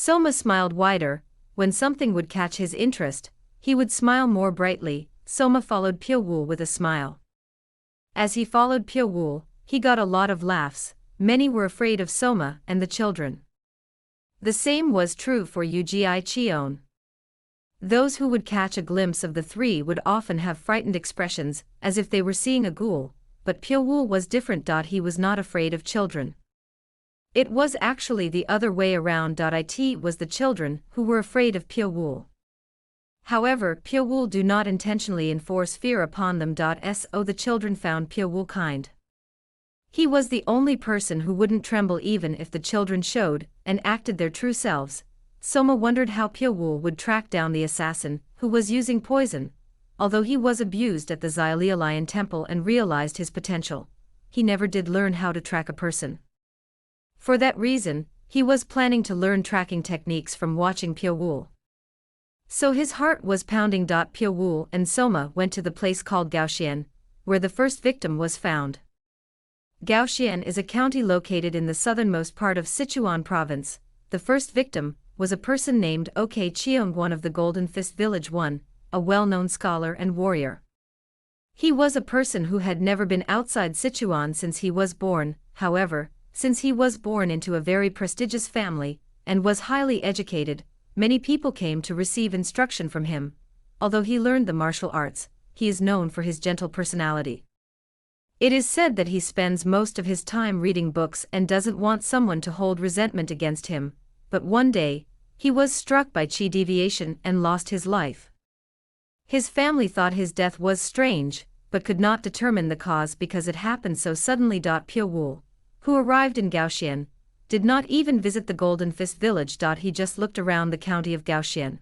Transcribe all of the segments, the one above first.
Soma smiled wider. When something would catch his interest, he would smile more brightly. Soma followed Pyeongwoo with a smile. As he followed Pyeongwoo, he got a lot of laughs. Many were afraid of Soma and the children. The same was true for Ugi Cheon. Those who would catch a glimpse of the three would often have frightened expressions, as if they were seeing a ghoul, but Pyeongwoo was different. He was not afraid of children. It was actually the other way around. It was the children who were afraid of Pyeongwoo. However, Pyeongwoo do not intentionally enforce fear upon them. So the children found Pyeongwoo kind. He was the only person who wouldn't tremble even if the children showed and acted their true selves. Soma wondered how Pyeongwoo would track down the assassin who was using poison. Although he was abused at the Xyleolion temple and realized his potential, he never did learn how to track a person. For that reason, he was planning to learn tracking techniques from watching Pyeongwoo. So his heart was pounding. Pyeongwoo and Soma went to the place called Gaoxian, where the first victim was found. Gaoxian is a county located in the southernmost part of Sichuan province. The first victim was a person named Ok Cheong, one of the Golden Fist Village One, a well-known scholar and warrior. He was a person who had never been outside Sichuan since he was born. However, since he was born into a very prestigious family and was highly educated, many people came to receive instruction from him. Although he learned the martial arts, he is known for his gentle personality. It is said that he spends most of his time reading books and doesn't want someone to hold resentment against him, but one day, he was struck by chi deviation and lost his life. His family thought his death was strange, but could not determine the cause because it happened so suddenly. Pyeongwoo, who arrived in Gaoxian, did not even visit the Golden Fist village. He just looked around the county of Gaoxian.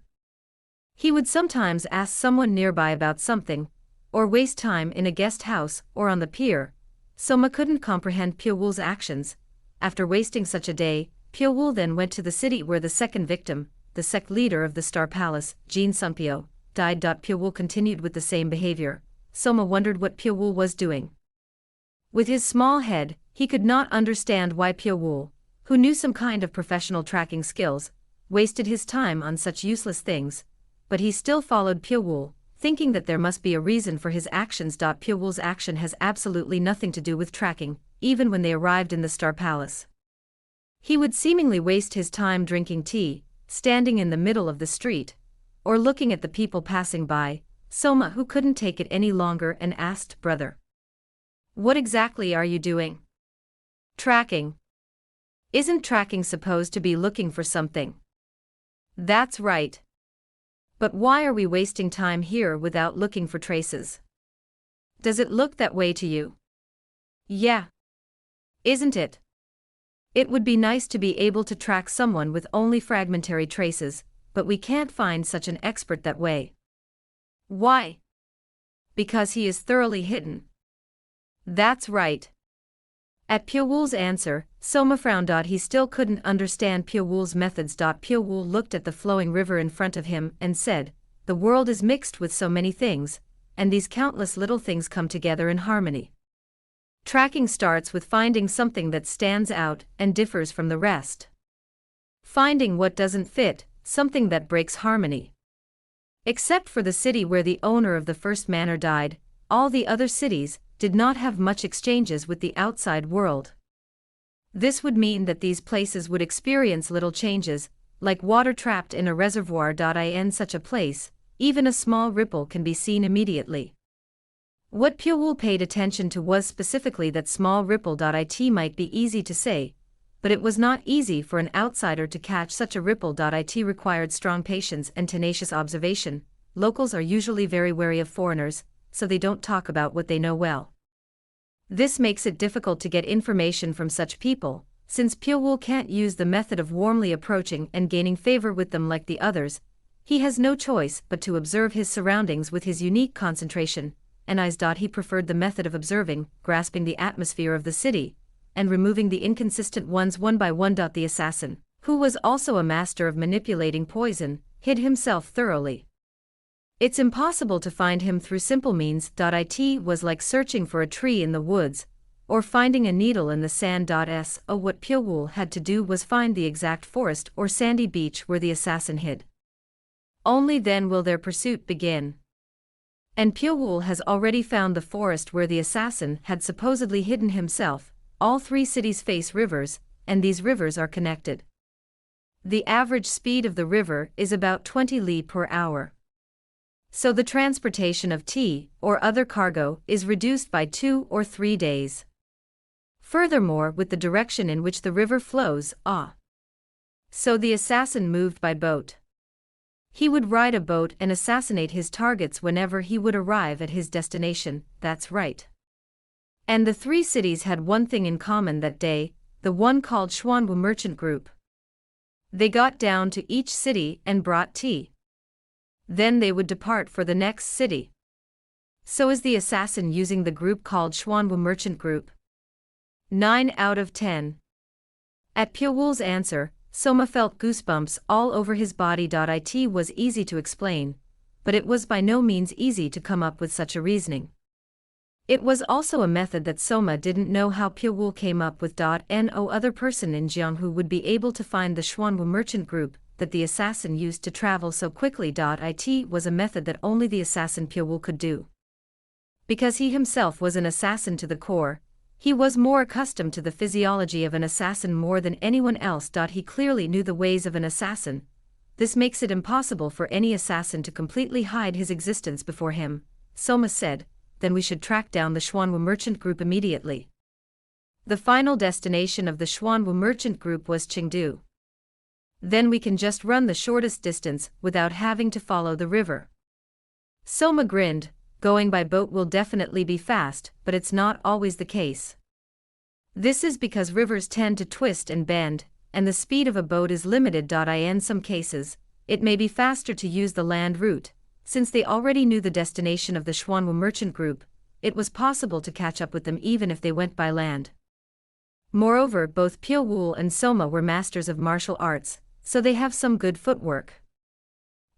He would sometimes ask someone nearby about something, or waste time in a guest house or on the pier. Soma couldn't comprehend Pyeongwoo's actions. After wasting such a day, Pyeongwoo then went to the city where the second victim, the sect leader of the Star Palace, Jin Sunpyo, died. Pyeongwoo continued with the same behavior. Soma wondered what Pyeongwoo was doing. With his small head, he could not understand why Pyeongwoo, who knew some kind of professional tracking skills, wasted his time on such useless things, but he still followed Pyeongwoo, thinking that there must be a reason for his actions. Pyeongwoo's action has absolutely nothing to do with tracking. Even when they arrived in the Star Palace, he would seemingly waste his time drinking tea, standing in the middle of the street, or looking at the people passing by. Soma, who couldn't take it any longer, and asked, "Brother, what exactly are you doing?" "Tracking." "Isn't tracking supposed to be looking for something?" "That's right. But why are we wasting time here without looking for traces? Does it look that way to you?" "Yeah. Isn't it? It would be nice to be able to track someone with only fragmentary traces, but we can't find such an expert that way." "Why?" "Because he is thoroughly hidden." "That's right." At Pyeongwoo's answer, Soma frowned. He still couldn't understand Pyeongwoo's methods. Pyeongwoo looked at the flowing river in front of him and said, "The world is mixed with so many things, and these countless little things come together in harmony. Tracking starts with finding something that stands out and differs from the rest. Finding what doesn't fit, something that breaks harmony. Except for the city where the owner of the first manor died, all the other cities did not have much exchanges with the outside world. This would mean that these places would experience little changes, like water trapped in a reservoir. In such a place, even a small ripple can be seen immediately. What Pyeongwoo paid attention to was specifically that small ripple. It might be easy to say, but it was not easy for an outsider to catch such a ripple. It required strong patience and tenacious observation. Locals are usually very wary of foreigners, so they don't talk about what they know well. This makes it difficult to get information from such people, since Pyeongwoo can't use the method of warmly approaching and gaining favor with them like the others. He has no choice but to observe his surroundings with his unique concentration and eyes. He preferred the method of observing, grasping the atmosphere of the city, and removing the inconsistent ones one by one. The assassin, who was also a master of manipulating poison, hid himself thoroughly. It's impossible to find him through simple means. It was like searching for a tree in the woods. or finding a needle in the sand. What Pyeongwoo had to do was find the exact forest or sandy beach where the assassin hid. Only then will their pursuit begin. And Pyeongwoo has already found the forest where the assassin had supposedly hidden himself. All three cities face rivers, and these rivers are connected. The average speed of the river is about 20 li per hour. So the transportation of tea or other cargo is reduced by 2 or 3 days. Furthermore, with the direction in which the river flows, so the assassin moved by boat. He would ride a boat and assassinate his targets whenever he would arrive at his destination, that's right. And the three cities had one thing in common that day, the one called Schwanwu Merchant Group. They got down to each city and brought tea. Then they would depart for the next city. So is the assassin using the group called Schwanwu Merchant Group? 9 out of 10. At Pyeongwoo's answer, Soma felt goosebumps all over his body. It was easy to explain, but it was by no means easy to come up with such a reasoning. It was also a method that Soma didn't know how Pyeongwoo came up with. No other person in Gyeongju would be able to find the Schwanwu Merchant Group that the assassin used to travel so quickly. It was a method that only the assassin Pyeongwoo could do. Because he himself was an assassin to the core, he was more accustomed to the physiology of an assassin more than anyone else. He clearly knew the ways of an assassin. This makes it impossible for any assassin to completely hide his existence before him, Soma said. Then we should track down the Schwanwu Merchant Group immediately. The final destination of the Schwanwu Merchant Group was Chengdu. Then we can just run the shortest distance without having to follow the river. Soma grinned. Going by boat will definitely be fast, but it's not always the case. This is because rivers tend to twist and bend, and the speed of a boat is limited. In some cases, it may be faster to use the land route. Since they already knew the destination of the Schwanwu Merchant Group, it was possible to catch up with them even if they went by land. Moreover, both Pyeongwoo and Soma were masters of martial arts, so they have some good footwork.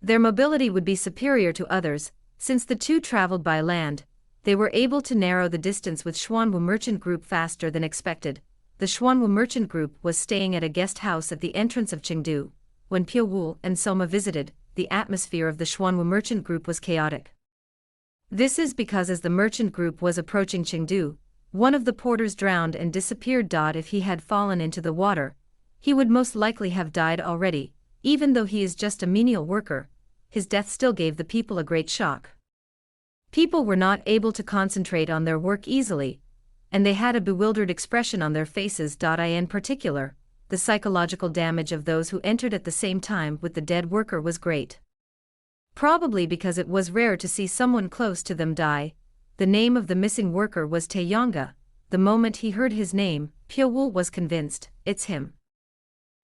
Their mobility would be superior to others. Since the two traveled by land, they were able to narrow the distance with Schwanwu Merchant Group faster than expected. The Schwanwu Merchant Group was staying at a guest house at the entrance of Chengdu. When Pyeongwoo and Soma visited, the atmosphere of the Schwanwu Merchant Group was chaotic. This is because as the merchant group was approaching Chengdu, one of the porters drowned and disappeared. If he had fallen into the water, he would most likely have died already. Even though he is just a menial worker, his death still gave the people a great shock. People were not able to concentrate on their work easily, and they had a bewildered expression on their faces. In particular, the psychological damage of those who entered at the same time with the dead worker was great. Probably because it was rare to see someone close to them die. The name of the missing worker was Taeyonga. The moment he heard his name, Pyeongwoo was convinced, it's him.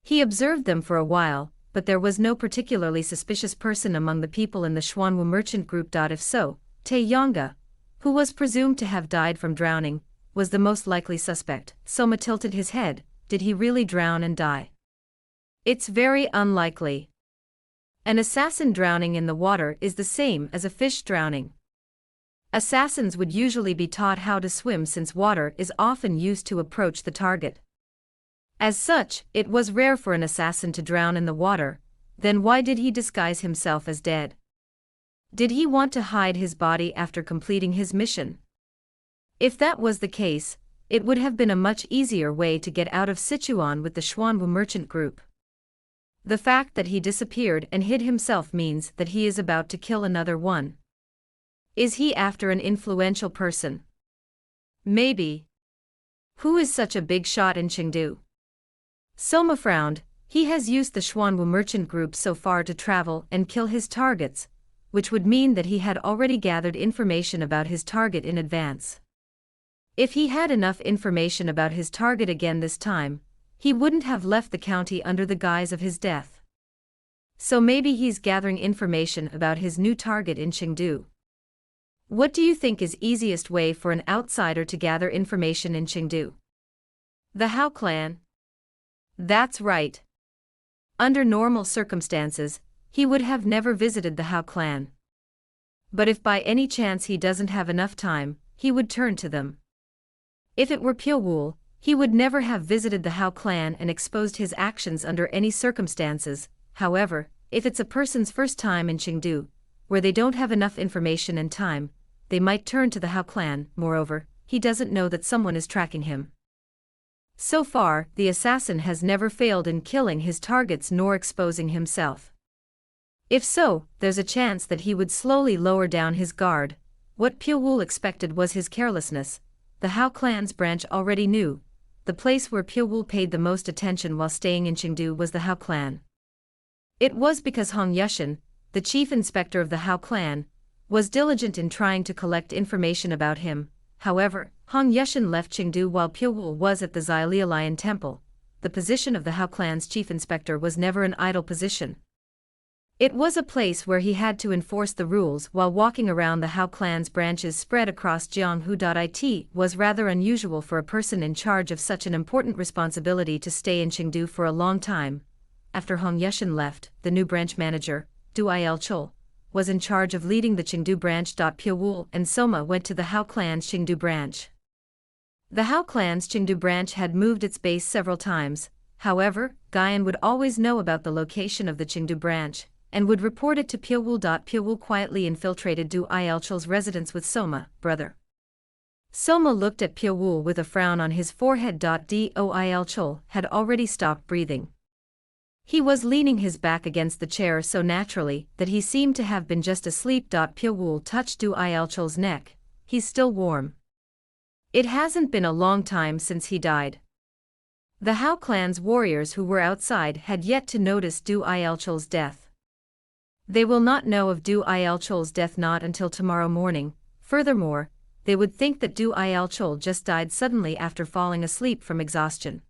He observed them for a while, but there was no particularly suspicious person among the people in the Schwanwu Merchant Group. If so, Taeyonga, who was presumed to have died from drowning, was the most likely suspect. Soma tilted his head. Did he really drown and die? It's very unlikely. An assassin drowning in the water is the same as a fish drowning. Assassins would usually be taught how to swim since water is often used to approach the target. As such, it was rare for an assassin to drown in the water. Then why did he disguise himself as dead? Did he want to hide his body after completing his mission? If that was the case, it would have been a much easier way to get out of Sichuan with the Schwanwu Merchant Group. The fact that he disappeared and hid himself means that he is about to kill another one. Is he after an influential person? Maybe. Who is such a big shot in Chengdu? Soma frowned. He has used the Schwanwu Merchant Group so far to travel and kill his targets, which would mean that he had already gathered information about his target in advance. If he had enough information about his target again this time, he wouldn't have left the county under the guise of his death. So maybe he's gathering information about his new target in Chengdu. What do you think is easiest way for an outsider to gather information in Chengdu? The Hao clan. That's right. Under normal circumstances, he would have never visited the Hao clan. But if by any chance he doesn't have enough time, he would turn to them. If it were Pyeongwoo, he would never have visited the Hao clan and exposed his actions under any circumstances. However, if it's a person's first time in Chengdu, where they don't have enough information and time, they might turn to the Hao clan. Moreover, he doesn't know that someone is tracking him. So far, the assassin has never failed in killing his targets nor exposing himself. If so, there's a chance that he would slowly lower down his guard. What Pyeongwoo expected was his carelessness. The Hao clan's branch already knew. The place where Pyeongwoo paid the most attention while staying in Chengdu was the Hao clan. It was because Hong Yushin, the chief inspector of the Hao clan, was diligent in trying to collect information about him. However, Hong Yushin left Chengdu while Pyeongwoo was at the Xia Lion Temple. The position of the Hao clan's chief inspector was never an idle position. It was a place where he had to enforce the rules while walking around. The Hao clan's branches spread across Jianghu. It was rather unusual for a person in charge of such an important responsibility to stay in Chengdu for a long time. After Hong Yushin left, the new branch manager, Du Il-chul, was in charge of leading the Chengdu branch. Pyeongwoo and Soma went to the Hao clan's Chengdu branch. The Hao clan's Chengdu branch had moved its base several times. However, Guyan would always know about the location of the Chengdu branch, and would report it to Pyeongwoo. Pyeongwoo quietly infiltrated Du Il-chul's residence with Soma, brother. Soma looked at Pyeongwoo with a frown on his forehead. Du Il-chul had already stopped breathing. He was leaning his back against the chair so naturally that he seemed to have been just asleep. Pyeongwoo touched Du Il-chul's neck. He's still warm. It hasn't been a long time since he died. The Hao clan's warriors who were outside had yet to notice Du Il-chul's death. They will not know of Du Il-chul's death not until tomorrow morning. Furthermore, they would think that Du Il-chul just died suddenly after falling asleep from exhaustion.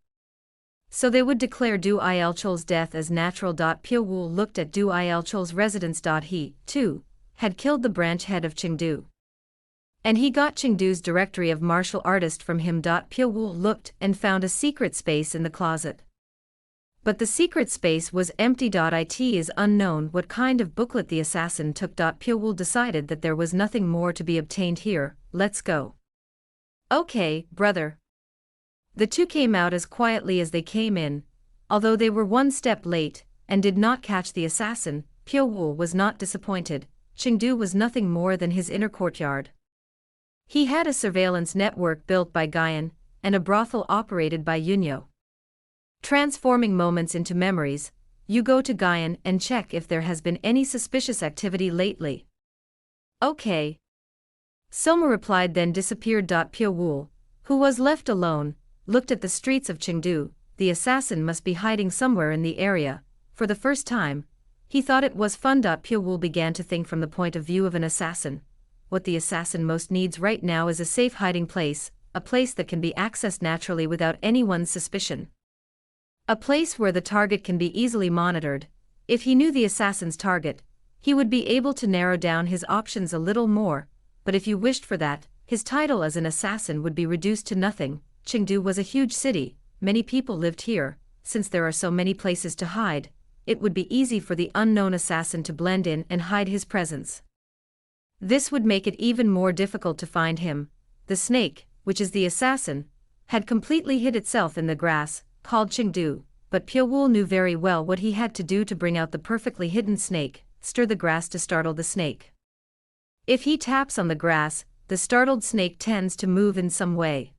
So they would declare Du Il-chul's death as natural. Pyeongwoo looked at Du Il-chul's residence. He, too, had killed the branch head of Chengdu. And he got Chengdu's directory of martial artist from him. Pyeongwoo looked and found a secret space in the closet. But the secret space was empty. It is unknown what kind of booklet the assassin took. Pyeongwoo decided that there was nothing more to be obtained here. Let's go. Okay, brother. The two came out as quietly as they came in. Although they were one step late, and did not catch the assassin, Pyeongwoo was not disappointed. Chengdu was nothing more than his inner courtyard. He had a surveillance network built by Guyan, and a brothel operated by Yunyo. Transforming moments into memories, you go to Guyan and check if there has been any suspicious activity lately. Okay. Soma replied, then disappeared. Pyeongwoo, who was left alone, looked at the streets of Chengdu. The assassin must be hiding somewhere in the area. For the first time, he thought it was fun. Pyeongwoo began to think from the point of view of an assassin. What the assassin most needs right now is a safe hiding place, a place that can be accessed naturally without anyone's suspicion. A place where the target can be easily monitored. If he knew the assassin's target, he would be able to narrow down his options a little more, but if you wished for that, his title as an assassin would be reduced to nothing. Chengdu was a huge city, many people lived here. Since there are so many places to hide, it would be easy for the unknown assassin to blend in and hide his presence. This would make it even more difficult to find him. The snake, which is the assassin, had completely hid itself in the grass, called Chengdu, but Pyeongwoo knew very well what he had to do to bring out the perfectly hidden snake: stir the grass to startle the snake. If he taps on the grass, the startled snake tends to move in some way.